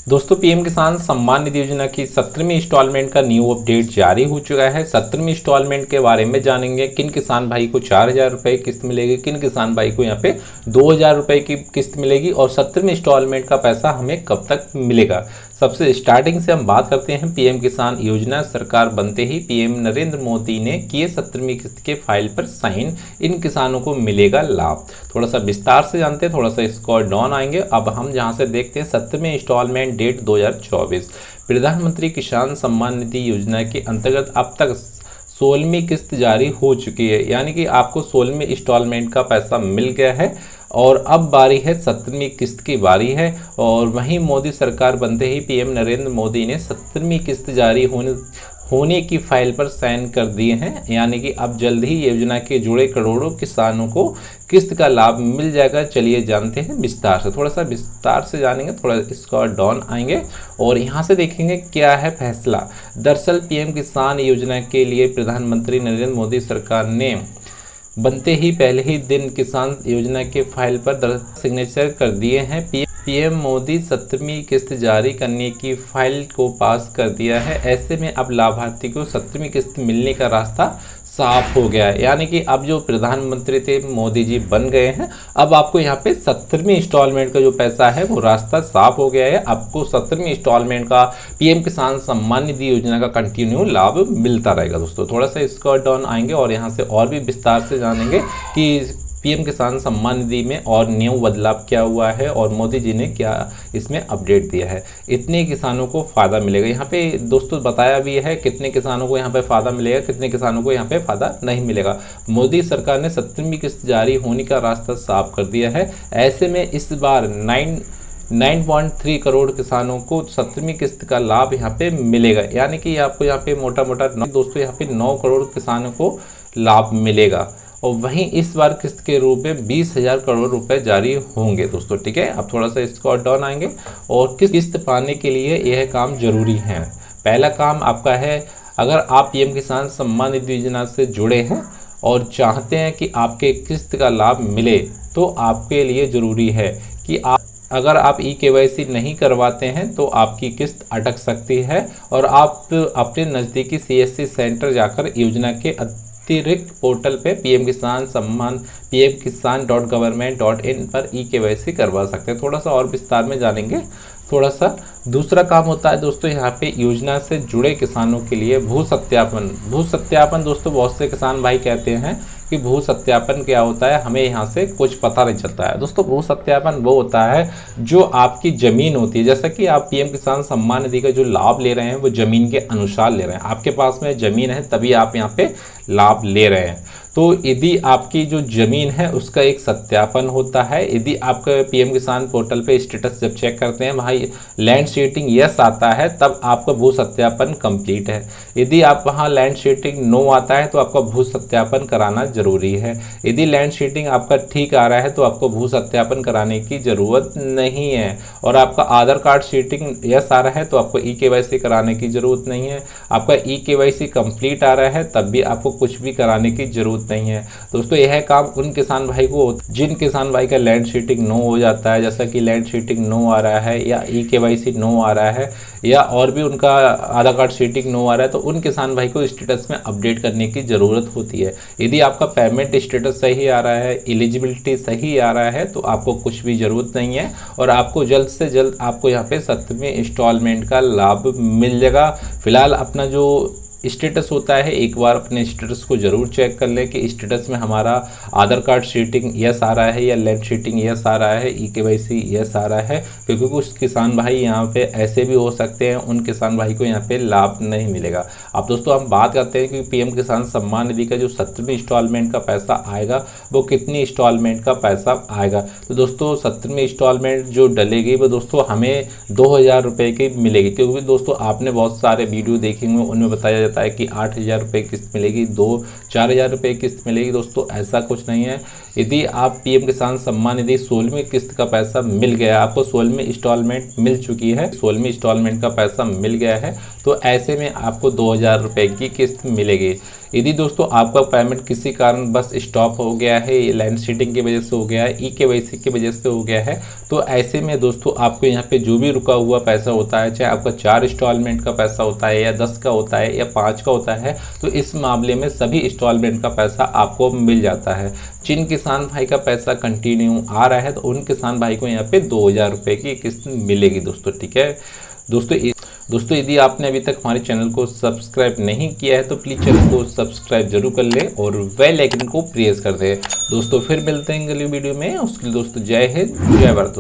दोस्तों पीएम किसान सम्मान निधि योजना की 17वीं इंस्टॉलमेंट का न्यू अपडेट जारी हो चुका है। 17वीं इंस्टॉलमेंट के बारे में जानेंगे। किन किसान भाई को 4,000 रुपये किस्त मिलेगी, किन किसान भाई को यहाँ पे 2,000 रुपये की किस्त मिलेगी और 17वीं इंस्टॉलमेंट का पैसा हमें कब तक मिलेगा। सबसे स्टार्टिंग से हम बात करते हैं पीएम किसान योजना सरकार बनते ही पीएम नरेंद्र मोदी ने किए 17वीं किस्त के फाइल पर साइन। इन किसानों को मिलेगा लाभ। थोड़ा सा विस्तार से जानते हैं, थोड़ा सा स्क्रॉल डाउन आएंगे। अब हम जहां से देखते हैं 17वीं इंस्टॉलमेंट डेट 2024। प्रधानमंत्री किसान सम्मान निधि योजना के अंतर्गत अब तक 16वीं किस्त जारी हो चुकी है, यानी कि आपको 16वीं इंस्टॉलमेंट का पैसा मिल गया है और अब बारी है 17वीं किस्त की बारी है। और वहीं मोदी सरकार बनते ही पीएम नरेंद्र मोदी ने 17वीं किस्त जारी होने की फाइल पर साइन कर दिए हैं, यानी कि अब जल्द ही योजना के जुड़े करोड़ों किसानों को किस्त का लाभ मिल जाएगा। चलिए जानते हैं विस्तार से, थोड़ा सा विस्तार से जानेंगे, थोड़ा इसका डाउन आएंगे और यहाँ से देखेंगे क्या है फैसला। दरअसल पीएम किसान योजना के लिए प्रधानमंत्री नरेंद्र मोदी सरकार ने बनते ही पहले ही दिन किसान योजना के फाइल पर सिग्नेचर कर दिए हैं। पीएम मोदी 17वीं किस्त जारी करने की फाइल को पास कर दिया है। ऐसे में अब लाभार्थी को 17वीं किस्त मिलने का रास्ता साफ हो गया है, यानी कि अब जो प्रधानमंत्री थे मोदी जी बन गए हैं, अब आपको यहाँ पे 17वीं इंस्टॉलमेंट का जो पैसा है वो रास्ता साफ हो गया है। आपको 17वीं इंस्टॉलमेंट का पीएम किसान सम्मान निधि योजना का कंटिन्यू लाभ मिलता रहेगा। दोस्तों थोड़ा सा इसका डाउन आएंगे और यहाँ से और भी विस्तार से जानेंगे कि पीएम किसान सम्मान निधि में और न्यू बदलाव क्या हुआ है और मोदी जी ने क्या इसमें अपडेट दिया है। इतने किसानों को फ़ायदा मिलेगा। यहाँ पे दोस्तों बताया भी है कितने किसानों को यहाँ पे फ़ायदा मिलेगा, कितने किसानों को यहाँ पे फ़ायदा नहीं मिलेगा। मोदी सरकार ने 17वीं किस्त जारी होने का रास्ता साफ कर दिया है। ऐसे में इस बार 9.3 करोड़ किसानों को 17वीं किस्त का लाभ यहाँ पे मिलेगा, यानी कि आपको यहाँ पे मोटा मोटा दोस्तों यहाँ पे 9 करोड़ किसानों को लाभ मिलेगा। और वहीं इस बार किस्त के रूप में 20,000 करोड़ रुपए जारी होंगे दोस्तों। ठीक है, अब थोड़ा सा इसको और डाउन आएंगे और किस्त पाने के लिए यह काम जरूरी है। पहला काम आपका है, अगर आप पीएम किसान सम्मान निधि योजना से जुड़े हैं और चाहते हैं कि आपके किस्त का लाभ मिले, तो आपके लिए ज़रूरी है कि अगर आप ई-केवाईसी नहीं करवाते हैं तो आपकी किस्त अटक सकती है और आप अपने नज़दीकी सीएससी सेंटर जाकर योजना के अतिरिक्त पोर्टल पे pmkisan.government.in पर ई-केवाईसी करवा सकते हैं। थोड़ा सा और विस्तार में जानेंगे। थोड़ा सा दूसरा काम होता है दोस्तों यहाँ पे योजना से जुड़े किसानों के लिए भू सत्यापन दोस्तों बहुत से किसान भाई कहते हैं कि भू सत्यापन क्या होता है, हमें यहाँ से कुछ पता नहीं चलता है। दोस्तों भू सत्यापन वो होता है जो आपकी ज़मीन होती है, जैसा कि आप पीएम किसान सम्मान निधि का जो लाभ ले रहे हैं वो ज़मीन के अनुसार ले रहे हैं। आपके पास में ज़मीन है तभी आप यहाँ पे लाभ ले रहे हैं। तो यदि आपकी जो ज़मीन है उसका एक सत्यापन होता है। यदि आपका पीएम किसान पोर्टल पे स्टेटस जब चेक करते हैं भाई लैंड शीटिंग यस आता है, तब आपका भू सत्यापन कंप्लीट है। यदि आप वहाँ लैंड शीटिंग नो आता है तो आपका भू सत्यापन कराना जरूरी है। यदि लैंड शीटिंग आपका ठीक आ रहा है तो आपको भू सत्यापन कराने की ज़रूरत नहीं है। और आपका आधार कार्ड शीटिंग यस आ रहा है तो आपको ई-केवाईसी कराने की ज़रूरत नहीं है। आपका ई-केवाईसी कंप्लीट आ रहा है तब भी आपको कुछ भी कराने की ज़रूरत नहीं है। दोस्तों यह काम उन किसान भाई को, जिन किसान भाई का लैंड शीटिंग नो हो जाता है, जैसा कि लैंड शीटिंग नो आ रहा है या ई-केवाईसी नो आ रहा है या और भी उनका आधार कार्ड शीटिंग नो आ रहा है, तो उन किसान भाई को स्टेटस में अपडेट करने की ज़रूरत होती है। यदि आपका पेमेंट स्टेटस सही आ रहा है, एलिजिबिलिटी सही आ रहा है, तो आपको कुछ भी ज़रूरत नहीं है और आपको जल्द से जल्द आपको यहाँ पे 17वीं इंस्टॉलमेंट का लाभ मिल जाएगा। फिलहाल अपना जो स्टेटस होता है एक बार अपने स्टेटस को ज़रूर चेक कर लें कि स्टेटस में हमारा आधार कार्ड शीटिंग यस आ रहा है या लैंड शीटिंग यस आ रहा है, ई-केवाईसी यस आ रहा है, क्योंकि कुछ किसान भाई यहाँ पे ऐसे भी हो सकते हैं उन किसान भाई को यहाँ पे लाभ नहीं मिलेगा। अब दोस्तों हम बात करते हैं कि पीएम किसान सम्मान निधि का जो 17वीं इंस्टॉलमेंट का पैसा आएगा वो कितनी इंस्टॉलमेंट का पैसा आएगा। तो दोस्तों 17वीं इंस्टॉलमेंट जो डलेगी वो दोस्तों हमें 2,000 रुपये की मिलेगी, क्योंकि दोस्तों आपने बहुत सारे वीडियो देखे होंगे उनमें बताया जाता है कि 8,000 रुपये किस्त मिलेगी, 4,000 रुपये किस्त मिलेगी। दोस्तों ऐसा कुछ नहीं है। यदि आप पीएम किसान सम्मान निधि 16वीं किस्त का पैसा मिल गया, आपको 16वीं इंस्टॉलमेंट मिल चुकी है, 16वीं इंस्टॉलमेंट का पैसा मिल गया है, तो ऐसे में आपको 2,000 रुपये की किस्त मिलेगी। यदि दोस्तों आपका पेमेंट किसी कारण बस स्टॉप हो गया है, लैंड सीडिंग की वजह से हो गया है, ई-केवाईसी की वजह से हो गया है, तो ऐसे में दोस्तों आपको यहाँ पे जो भी रुका हुआ पैसा होता है, चाहे आपका 4 इंस्टॉलमेंट का पैसा होता है या 10 का होता है या 5 का होता है, तो इस मामले में सभी इंस्टॉलमेंट का पैसा आपको मिल जाता है। जिन किसान भाई का पैसा कंटिन्यू आ रहा है तो उन किसान भाई को यहाँ पे 2000 रुपये की किस्त मिलेगी दोस्तों। ठीक है दोस्तों यदि आपने अभी तक हमारे चैनल को सब्सक्राइब नहीं किया है तो प्लीज़ चैनल को सब्सक्राइब जरूर कर लें और बेल आइकन को प्रेस कर दें। दोस्तों फिर मिलते हैं अगली वीडियो में, उसके लिए दोस्तों जय हिंद जय भारत।